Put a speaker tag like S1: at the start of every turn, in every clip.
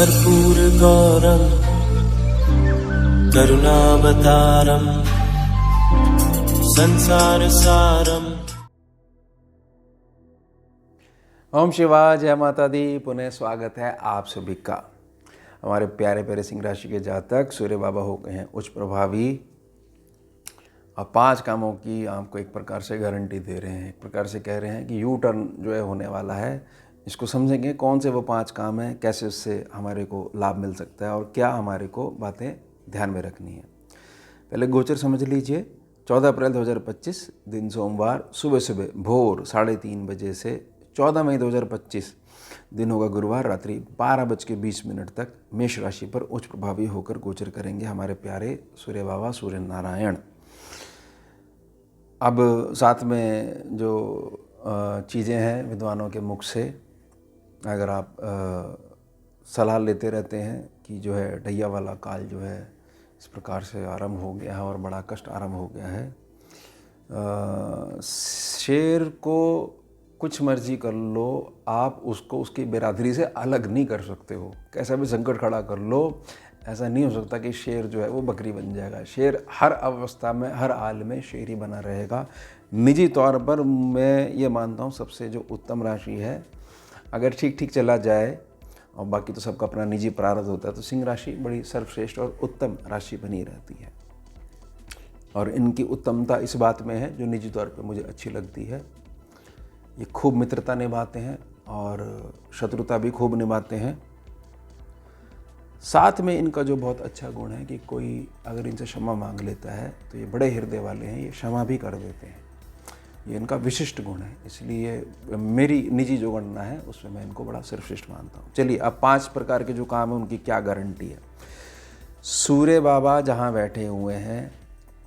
S1: कर्पूरगौरं करुणावतारं संसारसारम्।
S2: ओम शिवाय, जय माता दी। पुनः स्वागत है आप सभी का। हमारे प्यारे प्यारे सिंह राशि के जातक सूर्य बाबा हो गए हैं उच्च प्रभावी और 5 कामों की आपको एक प्रकार से गारंटी दे रहे हैं। एक प्रकार से कह रहे हैं कि यू टर्न जो है होने वाला है। इसको समझेंगे कौन से वो 5 काम हैं, कैसे उससे हमारे को लाभ मिल सकता है और क्या हमारे को बातें ध्यान में रखनी है। पहले गोचर समझ लीजिए। 14 अप्रैल 2025 दिन सोमवार, सुबह सुबह भोर 3:30 बजे से 14 मई 2025 दिन होगा गुरुवार, रात्रि 12:20 तक मेष राशि पर उच्च प्रभावी होकर गोचर करेंगे हमारे प्यारे सूर्य बाबा सूर्य नारायण। अब साथ में जो चीज़ें हैं विद्वानों के मुख से, अगर आप सलाह लेते रहते हैं कि जो है ढैया वाला काल जो है इस प्रकार से आरंभ हो गया है और बड़ा कष्ट आरंभ हो गया है। शेर को कुछ मर्जी कर लो, आप उसको उसकी बिरादरी से अलग नहीं कर सकते हो। कैसा भी संकट खड़ा कर लो, ऐसा नहीं हो सकता कि शेर जो है वो बकरी बन जाएगा। शेर हर अवस्था में, हर हाल में शेर ही बना रहेगा। निजी तौर पर मैं ये मानता हूँ सबसे जो उत्तम राशि है, अगर ठीक ठीक चला जाए और बाकी तो सबका अपना निजी प्रारब्ध होता है, तो सिंह राशि बड़ी सर्वश्रेष्ठ और उत्तम राशि बनी रहती है। और इनकी उत्तमता इस बात में है जो निजी तौर पर मुझे अच्छी लगती है, ये खूब मित्रता निभाते हैं और शत्रुता भी खूब निभाते हैं। साथ में इनका जो बहुत अच्छा गुण है कि कोई अगर इनसे क्षमा मांग लेता है तो ये बड़े हृदय वाले हैं, ये क्षमा भी कर देते हैं। ये इनका विशिष्ट गुण है, इसलिए मेरी निजी जो गणना है उसमें मैं इनको बड़ा सर्वश्रेष्ठ मानता हूँ। चलिए, अब 5 प्रकार के जो काम है उनकी क्या गारंटी है। सूर्य बाबा जहाँ बैठे हुए हैं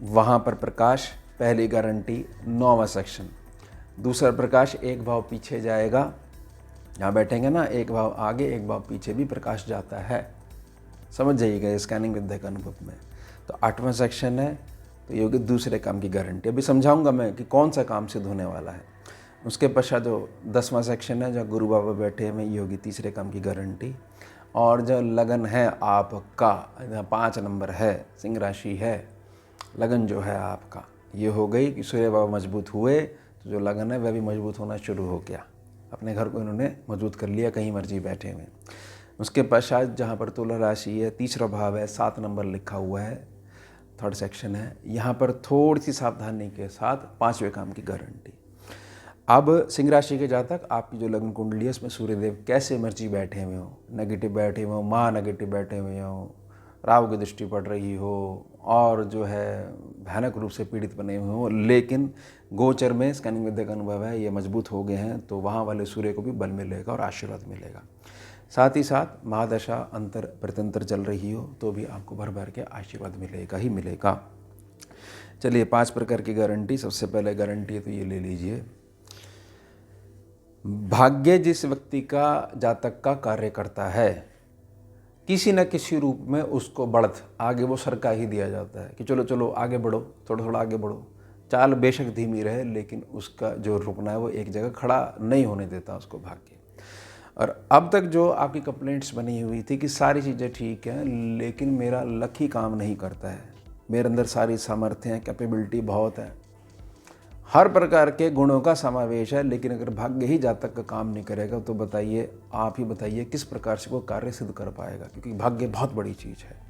S2: वहाँ पर प्रकाश, पहली गारंटी 9वां सेक्शन। दूसरा प्रकाश 1 भाव पीछे जाएगा, यहाँ बैठेंगे ना, 1 भाव आगे 1 भाव पीछे भी प्रकाश जाता है। समझ जाइएगा स्कैनिंग विद्या के अनुभव में। तो 8वां सेक्शन है, तो ये होगी दूसरे काम की गारंटी। अभी समझाऊंगा मैं कि कौन सा काम सिद्ध होने वाला है। उसके पश्चात जो 10वां सेक्शन है जहाँ गुरु बाबा बैठे हैं, ये होगी तीसरे काम की गारंटी। और जो लगन है आपका, जहाँ 5 नंबर है, सिंह राशि है, लगन जो है आपका, ये हो गई कि सूर्य बाबा मजबूत हुए तो जो लगन है वह भी मजबूत होना शुरू हो गया। अपने घर को इन्होंने मजबूत कर लिया, कहीं मर्जी बैठे हुए। उसके पश्चात जहाँ पर तुला राशि है, तीसरा भाव है, 7 नंबर लिखा हुआ है, 3rd सेक्शन है, यहाँ पर थोड़ी सी सावधानी के साथ 5वें काम की गारंटी। अब सिंह राशि के जातक, आपकी जो लग्न कुंडली है उसमें सूर्यदेव कैसे मर्जी बैठे हुए हो, नेगेटिव बैठे हुए हो, माँ नेगेटिव बैठे हुए हो, राहु की दृष्टि पड़ रही हो और जो है भयानक रूप से पीड़ित बने हुए हो, लेकिन गोचर में स्कैनिंग विद्या का अनुभव है, ये मजबूत हो गए हैं, तो वहाँ वाले सूर्य को भी बल मिलेगा और आशीर्वाद मिलेगा। साथ ही साथ महादशा अंतर प्रत्यंतर चल रही हो तो भी आपको भर भर के आशीर्वाद मिलेगा ही मिलेगा। चलिए, 5 प्रकार की गारंटी। सबसे पहले गारंटी है तो ये ले लीजिए। भाग्य जिस व्यक्ति का जातक का कार्य करता है, किसी न किसी रूप में उसको बढ़त आगे वो सरका ही दिया जाता है कि चलो चलो आगे बढ़ो, थोड़ा थोड़ा आगे बढ़ो। चाल बेशक धीमी रहे, लेकिन उसका जो रुकना है वो एक जगह खड़ा नहीं होने देता उसको भाग्य। और अब तक जो आपकी कंप्लेंट्स बनी हुई थी कि सारी चीज़ें ठीक हैं लेकिन मेरा लक ही काम नहीं करता है, मेरे अंदर सारी सामर्थ्य है, कैपेबिलिटी बहुत है, हर प्रकार के गुणों का समावेश है, लेकिन अगर भाग्य ही जातक का काम नहीं करेगा तो बताइए, आप ही बताइए किस प्रकार से वो कार्य सिद्ध कर पाएगा। क्योंकि भाग्य बहुत बड़ी चीज़ है।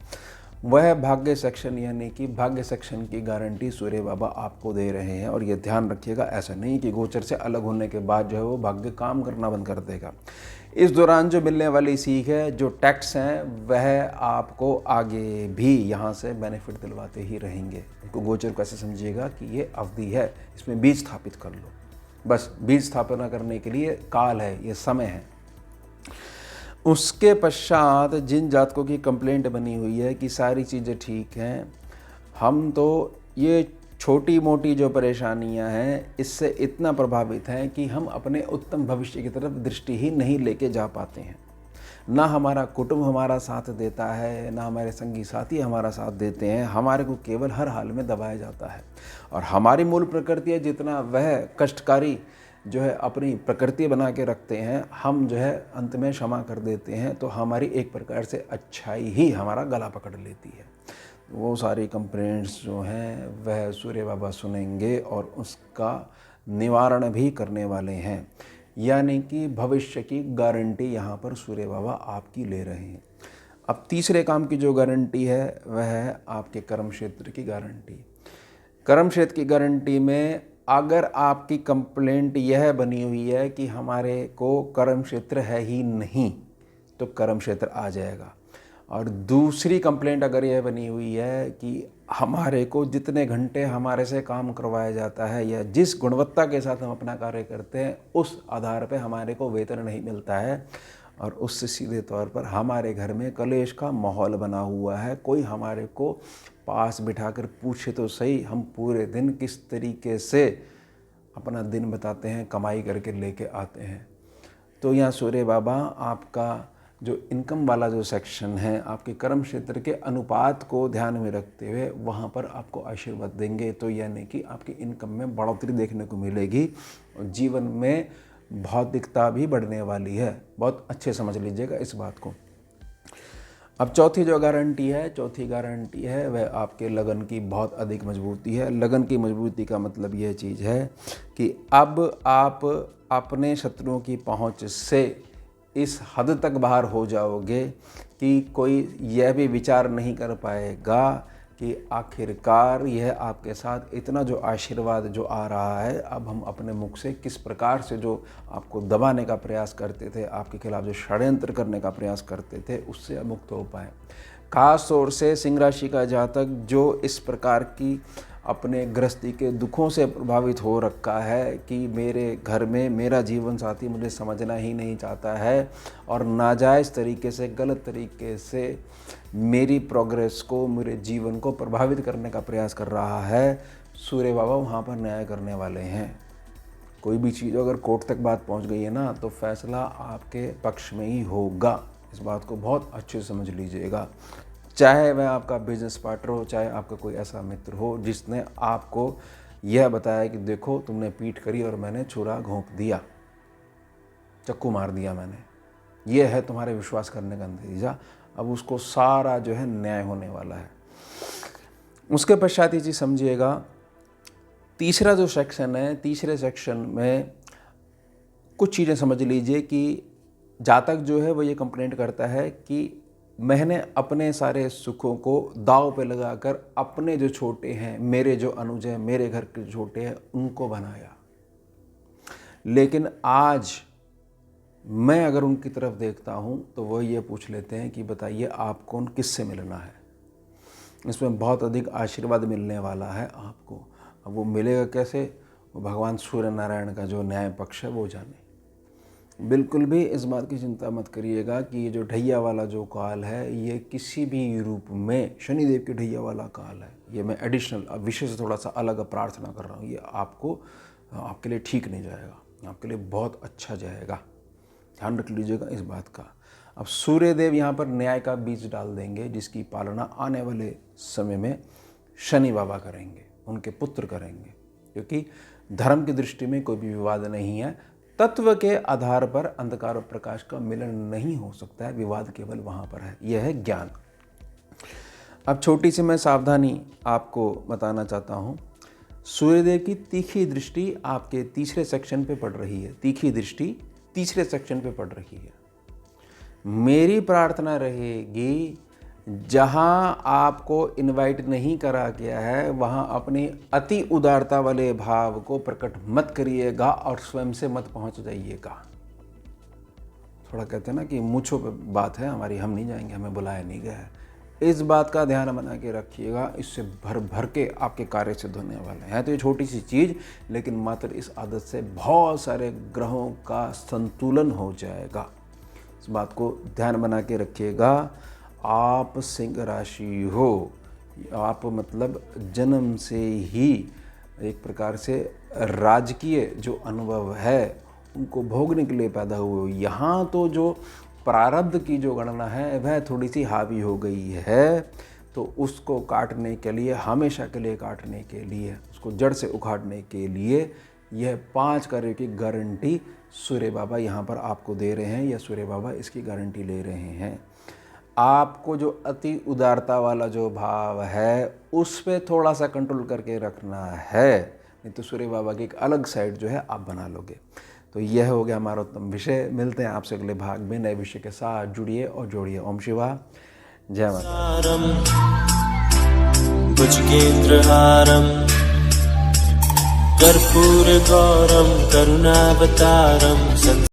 S2: वह भाग्य सेक्शन यानी कि भाग्य सेक्शन की गारंटी सूर्य बाबा आपको दे रहे हैं। और ये ध्यान रखिएगा, ऐसा नहीं कि गोचर से अलग होने के बाद जो है वो भाग्य काम करना बंद कर देगा। इस दौरान जो मिलने वाली सीख है, जो टैक्स हैं, वह आपको आगे भी यहाँ से बेनिफिट दिलवाते ही रहेंगे। इनको गोचर को ऐसे समझिएगा कि ये अवधि है, इसमें बीज स्थापित कर लो। बस बीज स्थापना करने के लिए काल है, ये समय है। उसके पश्चात जिन जातकों की कंप्लेंट बनी हुई है कि सारी चीज़ें ठीक हैं, हम तो ये छोटी मोटी जो परेशानियां हैं इससे इतना प्रभावित हैं कि हम अपने उत्तम भविष्य की तरफ दृष्टि ही नहीं लेके जा पाते हैं। ना हमारा कुटुंब हमारा साथ देता है, ना हमारे संगी साथी हमारा साथ देते हैं, हमारे को केवल हर हाल में दबाया जाता है। और हमारी मूल प्रकृति है, जितना वह कष्टकारी जो है अपनी प्रकृति बना के रखते हैं, हम जो है अंत में क्षमा कर देते हैं, तो हमारी एक प्रकार से अच्छाई ही हमारा गला पकड़ लेती है। वो सारी कंप्लेंट्स जो हैं वह सूर्य बाबा सुनेंगे और उसका निवारण भी करने वाले हैं, यानी कि भविष्य की गारंटी यहाँ पर सूर्य बाबा आपकी ले रहे हैं। अब तीसरे काम की जो गारंटी है वह है आपके कर्म क्षेत्र की गारंटी। कर्म क्षेत्र की गारंटी में अगर आपकी कंप्लेंट यह बनी हुई है कि हमारे को कर्म क्षेत्र है ही नहीं, तो कर्म क्षेत्र आ जाएगा। और दूसरी कंप्लेंट अगर यह बनी हुई है कि हमारे को जितने घंटे हमारे से काम करवाया जाता है या जिस गुणवत्ता के साथ हम अपना कार्य करते हैं उस आधार पे हमारे को वेतन नहीं मिलता है, और उससे सीधे तौर पर हमारे घर में कलेश का माहौल बना हुआ है, कोई हमारे को पास बिठाकर पूछे तो सही हम पूरे दिन किस तरीके से अपना दिन बताते हैं, कमाई करके लेके आते हैं। तो यहाँ सूर्य बाबा आपका जो इनकम वाला जो सेक्शन है आपके कर्म क्षेत्र के अनुपात को ध्यान में रखते हुए वहाँ पर आपको आशीर्वाद देंगे। तो यानी कि आपकी इनकम में बढ़ोतरी देखने को मिलेगी और जीवन में भौतिकता भी बढ़ने वाली है। बहुत अच्छे समझ लीजिएगा इस बात को। अब चौथी जो गारंटी है वह आपके लगन की बहुत अधिक मजबूती है। लगन की मजबूती का मतलब यह चीज़ है कि अब आप अपने शत्रुओं की पहुंच से इस हद तक बाहर हो जाओगे कि कोई यह भी विचार नहीं कर पाएगा कि आखिरकार यह आपके साथ इतना जो आशीर्वाद जो आ रहा है, अब हम अपने मुख से किस प्रकार से जो आपको दबाने का प्रयास करते थे, आपके खिलाफ जो षड्यंत्र करने का प्रयास करते थे, उससे मुक्त हो पाए। खास तौर से सिंह राशि का जातक जो इस प्रकार की अपने गृहस्थी के दुखों से प्रभावित हो रखा है कि मेरे घर में मेरा जीवन साथी मुझे समझना ही नहीं चाहता है और नाजायज़ तरीके से, गलत तरीके से मेरी प्रोग्रेस को, मेरे जीवन को प्रभावित करने का प्रयास कर रहा है, सूर्य बाबा वहाँ पर न्याय करने वाले हैं। कोई भी चीज़ अगर कोर्ट तक बात पहुँच गई है ना, तो फैसला आपके पक्ष में ही होगा। इस बात को बहुत अच्छे से समझ लीजिएगा। चाहे वह आपका बिजनेस पार्टनर हो, चाहे आपका कोई ऐसा मित्र हो जिसने आपको यह बताया कि देखो तुमने पीठ करी और मैंने छुरा घोंप दिया, चक्कू मार दिया मैंने, यह है तुम्हारे विश्वास करने का नतीजा। अब उसको सारा जो है न्याय होने वाला है। उसके पश्चात ये चीज़ समझिएगा, तीसरा जो सेक्शन है, तीसरे सेक्शन में कुछ चीज़ें समझ लीजिए कि जातक जो है वो ये कंप्लेंट करता है कि मैंने अपने सारे सुखों को दांव पे लगाकर अपने जो छोटे हैं, मेरे जो अनुज हैं, मेरे घर के छोटे हैं, उनको बनाया, लेकिन आज मैं अगर उनकी तरफ देखता हूं तो वो ये पूछ लेते हैं कि बताइए आप कौन, किससे मिलना है। इसमें बहुत अधिक आशीर्वाद मिलने वाला है आपको। अब वो मिलेगा कैसे, वो भगवान सूर्य नारायण का जो न्याय पक्ष है वो जाने। बिल्कुल भी इस बात की चिंता मत करिएगा कि ये जो ढैया वाला जो काल है ये किसी भी रूप में शनिदेव के ढैया वाला काल है। ये मैं एडिशनल विषय से थोड़ा सा अलग प्रार्थना कर रहा हूँ। ये आपके लिए ठीक नहीं जाएगा, आपके लिए बहुत अच्छा जाएगा, ध्यान रख लीजिएगा इस बात का। अब सूर्यदेव यहाँ पर न्याय का बीज डाल देंगे जिसकी पालना आने वाले समय में शनि बाबा करेंगे, उनके पुत्र करेंगे, क्योंकि धर्म की दृष्टि में कोई भी विवाद नहीं है। तत्व के आधार पर अंधकार और प्रकाश का मिलन नहीं हो सकता है, विवाद केवल वहाँ पर है, यह है ज्ञान। अब छोटी सी मैं सावधानी आपको बताना चाहता हूँ। सूर्यदेव की तीखी दृष्टि आपके तीसरे सेक्शन पे पड़ रही है, तीखी दृष्टि तीसरे सेक्शन पे पड़ रही है। मेरी प्रार्थना रहेगी जहाँ आपको इनवाइट नहीं करा गया है वहाँ अपनी अति उदारता वाले भाव को प्रकट मत करिएगा और स्वयं से मत पहुँच जाइएगा। थोड़ा कहते हैं ना कि मूँछों पे बात है हमारी, हम नहीं जाएंगे, हमें बुलाया नहीं गया है। इस बात का ध्यान बना के रखिएगा, इससे भर भर के आपके कार्य सिद्ध होने वाले हैं। तो ये छोटी सी चीज़, लेकिन मात्र इस आदत से बहुत सारे ग्रहों का संतुलन हो जाएगा। इस बात को ध्यान बना के रखिएगा। आप सिंह राशि हो, आप मतलब जन्म से ही एक प्रकार से राजकीय जो अनुभव है उनको भोगने के लिए पैदा हुए हो। यहाँ तो जो प्रारब्ध की जो गणना है वह थोड़ी सी हावी हो गई है, तो उसको काटने के लिए, हमेशा के लिए काटने के लिए, उसको जड़ से उखाड़ने के लिए यह 5 कार्यों की गारंटी सूर्य बाबा यहाँ पर आपको दे रहे हैं, या सूर्य बाबा इसकी गारंटी ले रहे हैं। आपको जो अति उदारता वाला जो भाव है उस पे थोड़ा सा कंट्रोल करके रखना है, नहीं तो सूर्य बाबा की एक अलग साइड जो है आप बना लोगे। तो यह हो गया हमारा उत्तम विषय। मिलते हैं आपसे अगले भाग में नए विषय के साथ। जुड़िए और जोड़िए। ओम शिवा, जय माता।
S1: भुजगेन्द्रहारं कर्पूरगौरं करुणावतारं